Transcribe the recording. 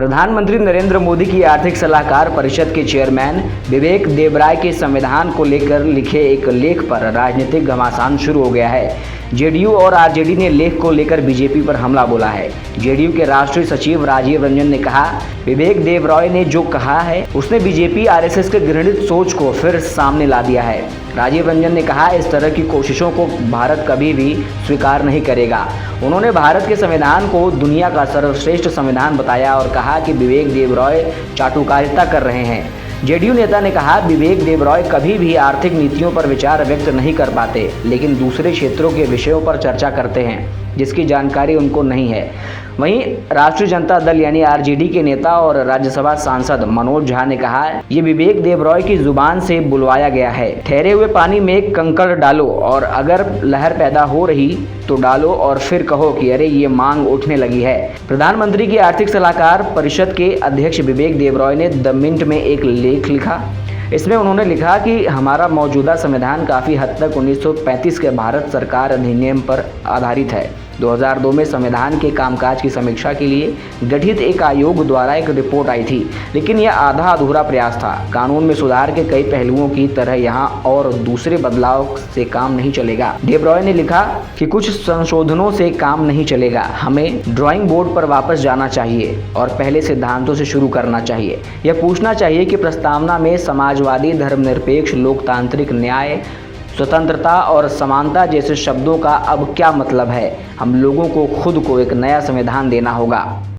प्रधानमंत्री नरेंद्र मोदी की आर्थिक सलाहकार परिषद के चेयरमैन विवेक देबरॉय के संविधान को लेकर लिखे एक लेख पर राजनीतिक घमासान शुरू हो गया है। जेडीयू और आरजेडी ने लेख को लेकर बीजेपी पर हमला बोला है। जेडीयू के राष्ट्रीय सचिव राजीव रंजन ने कहा, विवेक देबरॉय ने जो कहा है उसने बीजेपी आरएसएस के घृणित सोच को फिर सामने ला दिया है। राजीव रंजन ने कहा, इस तरह की कोशिशों को भारत कभी भी स्वीकार नहीं करेगा। उन्होंने भारत के संविधान को दुनिया का सर्वश्रेष्ठ संविधान बताया और कहा कि विवेक देबरॉय चाटुकारिता कर रहे हैं। जेडीयू नेता ने कहा, विवेक देबरॉय कभी भी आर्थिक नीतियों पर विचार व्यक्त नहीं कर पाते, लेकिन दूसरे क्षेत्रों के विषयों पर चर्चा करते हैं जिसकी जानकारी उनको नहीं है। वहीं राष्ट्रीय जनता दल यानी आरजेडी के नेता और राज्यसभा सांसद मनोज झा ने कहा, ये विवेक देबरॉय की जुबान से बुलवाया गया है। ठहरे हुए पानी में कंकड़ डालो और अगर लहर पैदा हो रही तो डालो और फिर कहो कि अरे ये मांग उठने लगी है। प्रधानमंत्री की आर्थिक सलाहकार परिषद के अध्यक्ष विवेक देबरॉय ने द मिंट में एक लेख लिखा। इसमें उन्होंने लिखा कि हमारा मौजूदा संविधान काफ़ी हद तक 1935 के भारत सरकार अधिनियम पर आधारित है। 2002 में संविधान के कामकाज की समीक्षा के लिए गठित एक आयोग द्वारा एक रिपोर्ट आई थी, लेकिन यह आधा अधूरा प्रयास था। कानून में सुधार के कई पहलुओं की तरह यहाँ और दूसरे बदलाव से काम नहीं चलेगा। देबरॉय ने लिखा कि कुछ संशोधनों से काम नहीं चलेगा, हमें ड्राइंग बोर्ड पर वापस जाना चाहिए और पहले सिद्धांतों से शुरू करना चाहिए। यह पूछना चाहिए कि प्रस्तावना में समाजवादी, धर्मनिरपेक्ष, लोकतांत्रिक, न्याय, स्वतंत्रता और समानता जैसे शब्दों का अब क्या मतलब है। हम लोगों को खुद को एक नया संविधान देना होगा।